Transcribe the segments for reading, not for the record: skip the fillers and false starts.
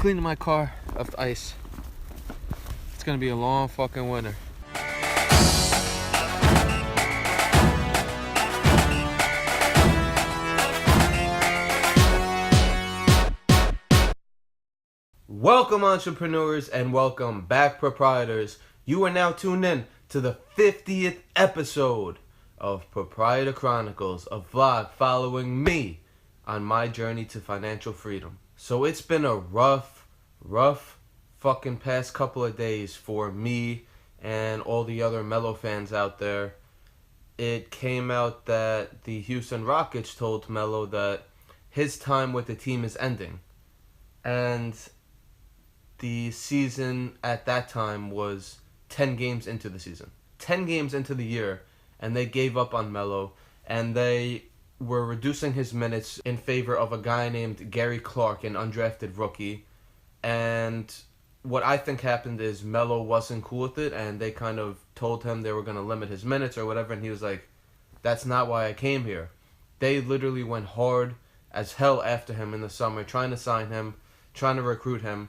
cleaning my car of the ice. It's gonna be a long fucking winter. Welcome entrepreneurs and welcome back proprietors. You are now tuned in to the 50th episode of Proprietor Chronicles, a vlog following me on my journey to financial freedom. So it's been a rough fucking past couple of days for me and all the other Melo fans out there. It came out that the Houston Rockets told Melo that his time with the team is ending. And the season at that time was 10 games into the season. 10 games into the year, and they gave up on Melo, and they were reducing his minutes in favor of a guy named Gary Clark, an undrafted rookie. And what I think happened is Melo wasn't cool with it, and they kind of told him they were going to limit his minutes or whatever, and he was like, that's not why I came here. They literally went hard as hell after him in the summer, trying to sign him, trying to recruit him,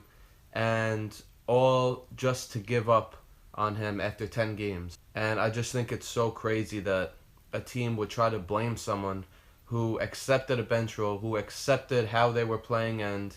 and all just to give up on him after 10 games. And I just think it's so crazy that a team would try to blame someone who accepted a bench role, who accepted how they were playing and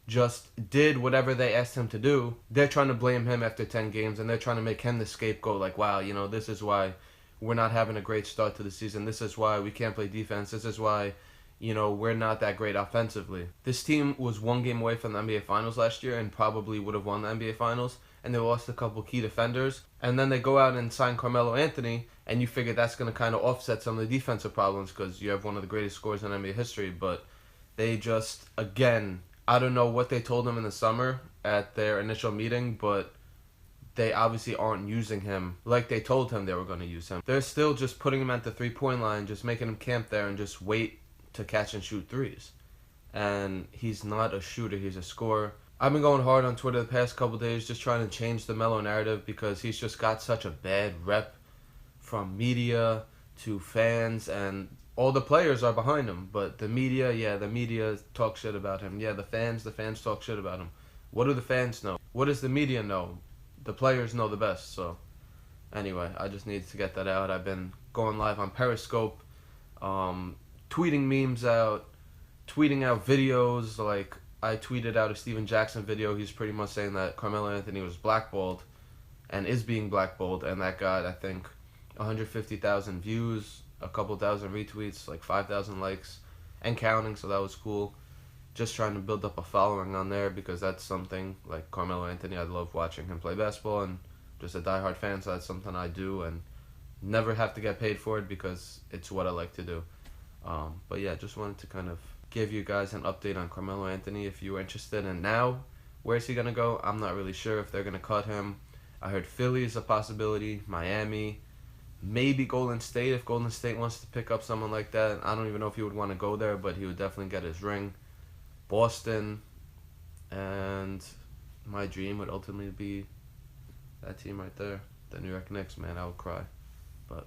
just did whatever they asked him to do. They're trying to blame him after 10 games, and they're trying to make him the scapegoat, like, wow, you know, this is why we're not having a great start to the season. This is why we can't play defense. This is why, you know, we're not that great offensively. This team was one game away from the NBA Finals last year and probably would have won the NBA Finals, and they lost a couple key defenders. And then they go out and sign Carmelo Anthony, and you figure that's going to kind of offset some of the defensive problems because you have one of the greatest scorers in NBA history. But they just, again, I don't know what they told him in the summer at their initial meeting, but they obviously aren't using him like they told him they were going to use him. They're still just putting him at the three-point line, just making him camp there and just wait to catch and shoot threes. And he's not a shooter, he's a scorer. I've been going hard on Twitter the past couple days just trying to change the Melo narrative because he's just got such a bad rep from media to fans, and all the players are behind him. But the media talk shit about him. Yeah, the fans talk shit about him. What do the fans know? What does the media know? The players know the best. So anyway, I just needed to get that out. I've been going live on Periscope, tweeting memes out, tweeting out videos. Like, I tweeted out a Steven Jackson video. He's pretty much saying that Carmelo Anthony was blackballed and is being blackballed, and that got, I think, 150,000 views, a couple thousand retweets, like 5,000 likes, and counting, so that was cool. Just trying to build up a following on there because that's something, like Carmelo Anthony, I love watching him play basketball, and just a diehard fan, so that's something I do, and never have to get paid for it because it's what I like to do. But yeah, just wanted to kind of give you guys an update on Carmelo Anthony if you were interested. And now, where's he going to go? I'm not really sure if they're going to cut him. I heard Philly is a possibility, Miami, maybe Golden State if Golden State wants to pick up someone like that. I don't even know if he would want to go there, but he would definitely get his ring. Boston, and my dream would ultimately be that team right there, the New York Knicks. Man, I would cry. But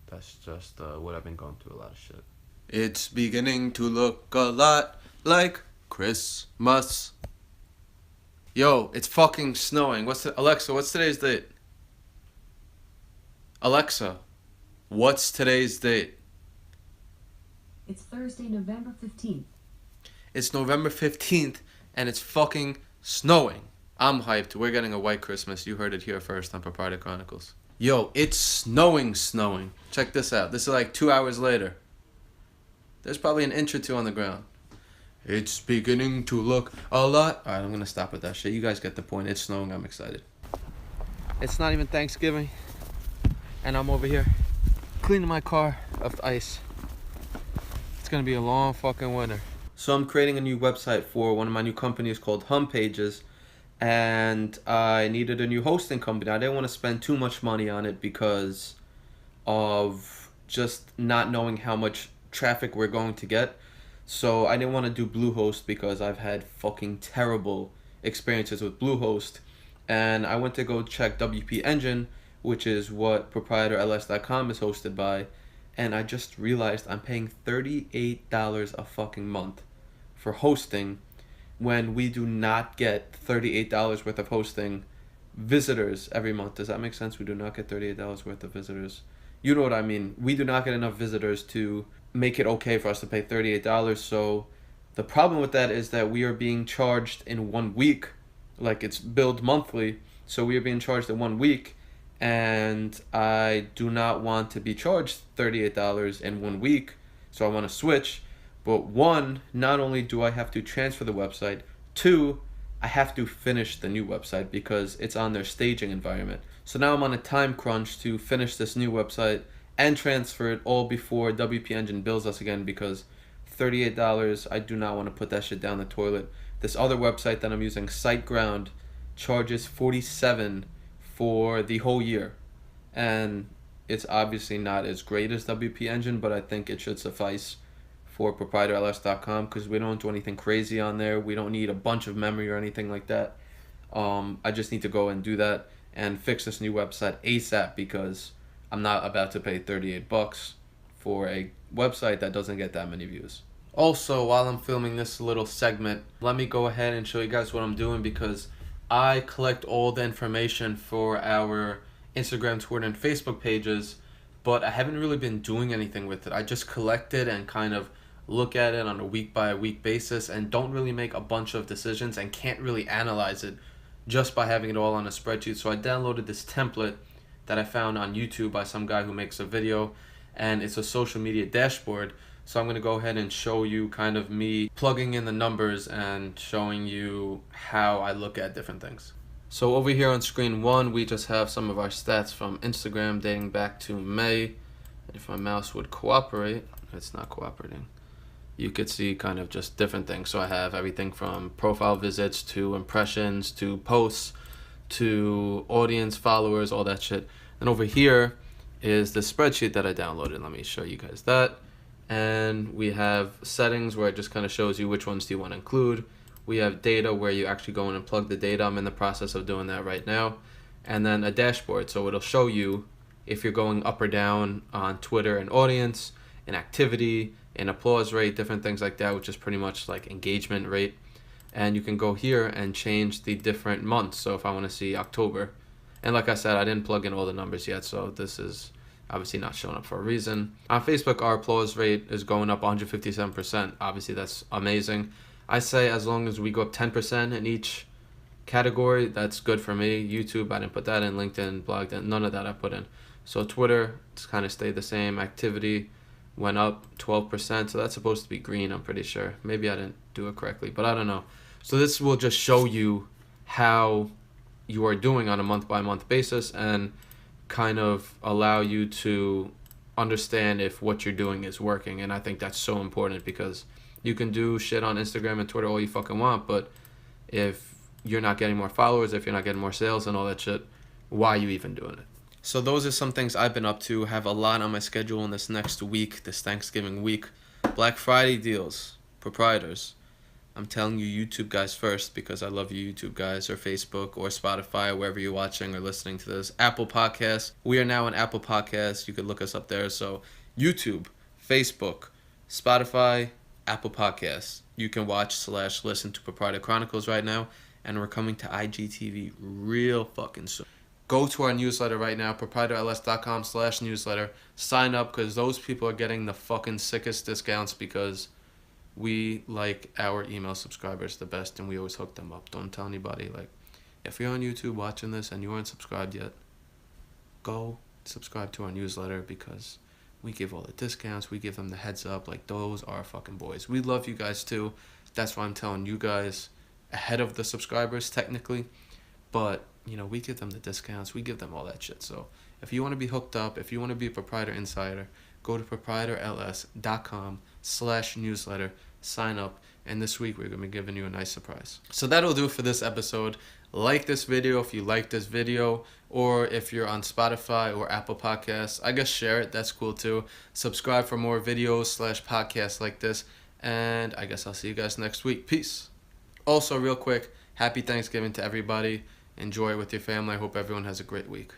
that's just what I've been going through, a lot of shit. It's beginning to look a lot like Christmas. Yo, it's fucking snowing. Alexa, what's today's date? Alexa, what's today's date? It's Thursday, November 15th. It's November 15th, and it's fucking snowing. I'm hyped. We're getting a white Christmas. You heard it here first on Proprietor Chronicles. Yo, it's snowing. Check this out. This is like 2 hours later. There's probably an inch or two on the ground. It's beginning to look a lot. Alright, I'm going to stop with that shit. You guys get the point. It's snowing. I'm excited. It's not even Thanksgiving, and I'm over here cleaning my car of the ice. It's going to be a long fucking winter. So I'm creating a new website for one of my new companies called Hum Pages, and I needed a new hosting company. I didn't want to spend too much money on it because of just not knowing how much traffic we're going to get. So I didn't want to do Bluehost because I've had fucking terrible experiences with Bluehost, and I went to go check WP Engine, which is what proprietorls.com is hosted by, and I just realized I'm paying $38 a fucking month for hosting, when we do not get $38 worth of hosting visitors every month. Does that make sense? We do not get $38 worth of visitors. You know what I mean. We do not get enough visitors to make it okay for us to pay $38. So the problem with that is that we are being charged in 1 week, like it's billed monthly. So we are being charged in 1 week, and I do not want to be charged $38 in 1 week. So I want to switch. But one, not only do I have to transfer the website, two, I have to finish the new website because it's on their staging environment. So now I'm on a time crunch to finish this new website and transfer it all before WP Engine bills us again, because $38, I do not want to put that shit down the toilet. This other website that I'm using, SiteGround, charges $47 for the whole year. And it's obviously not as great as WP Engine, but I think it should suffice for proprietorls.com because we don't do anything crazy on there. We don't need a bunch of memory or anything like that. I just need to go and do that and fix this new website ASAP because I'm not about to pay $38 for a website that doesn't get that many views. Also, while I'm filming this little segment, let me go ahead and show you guys what I'm doing because I collect all the information for our Instagram, Twitter, and Facebook pages, but I haven't really been doing anything with it. I just collect it and kind of look at it on a week-by-week basis and don't really make a bunch of decisions and can't really analyze it just by having it all on a spreadsheet. So I downloaded this template that I found on YouTube by some guy who makes a video, and it's a social media dashboard. So I'm going to go ahead and show you kind of me plugging in the numbers and showing you how I look at different things. So over here on screen 1, we just have some of our stats from Instagram dating back to May. If my mouse would cooperate, it's not cooperating. You could see kind of just different things. So I have everything from profile visits to impressions to posts to audience, followers, all that shit. And over here is the spreadsheet that I downloaded. Let me show you guys that. And we have settings where it just kind of shows you which ones do you want to include. We have data where you actually go in and plug the data. I'm in the process of doing that right now. And then a dashboard. So it'll show you if you're going up or down on Twitter and audience, and activity, and applause rate, different things like that, which is pretty much like engagement rate. And you can go here and change the different months. So if I want to see October, and like I said, I didn't plug in all the numbers yet, so this is obviously not showing up for a reason. On Facebook, our applause rate is going up 157%. Obviously, that's amazing. I say as long as we go up 10% in each category, that's good for me. YouTube, I didn't put that in. LinkedIn, blog, none of that I put in. So Twitter, it's kind of stayed the same. Activity went up 12%, so that's supposed to be green, I'm pretty sure. Maybe I didn't do it correctly, but I don't know. So this will just show you how you are doing on a month-by-month basis and kind of allow you to understand if what you're doing is working. And I think that's so important because you can do shit on Instagram and Twitter all you fucking want, but if you're not getting more followers, if you're not getting more sales and all that shit, why are you even doing it? So those are some things I've been up to. Have a lot on my schedule in this next week, this Thanksgiving week. Black Friday deals, proprietors. I'm telling you YouTube guys first because I love you YouTube guys, or Facebook or Spotify, wherever you're watching or listening to this. Apple Podcasts. We are now on Apple Podcasts. You could look us up there. So YouTube, Facebook, Spotify, Apple Podcasts. You can watch/listen to Proprietor Chronicles right now. And we're coming to IGTV real fucking soon. Go to our newsletter right now, proprietorls.com/newsletter. Sign up because those people are getting the fucking sickest discounts because we like our email subscribers the best and we always hook them up. Don't tell anybody. Like, if you're on YouTube watching this and you aren't subscribed yet, go subscribe to our newsletter because we give all the discounts. We give them the heads up. Like, those are fucking boys. We love you guys too. That's why I'm telling you guys ahead of the subscribers technically. But, you know, we give them the discounts. We give them all that shit. So if you want to be hooked up, if you want to be a Proprietor Insider, go to proprietorls.com/newsletter. Sign up. And this week we're going to be giving you a nice surprise. So that'll do for this episode. Like this video if you like this video. Or if you're on Spotify or Apple Podcasts, I guess share it. That's cool too. Subscribe for more videos/podcasts like this. And I guess I'll see you guys next week. Peace. Also, real quick, happy Thanksgiving to everybody. Enjoy it with your family. I hope everyone has a great week.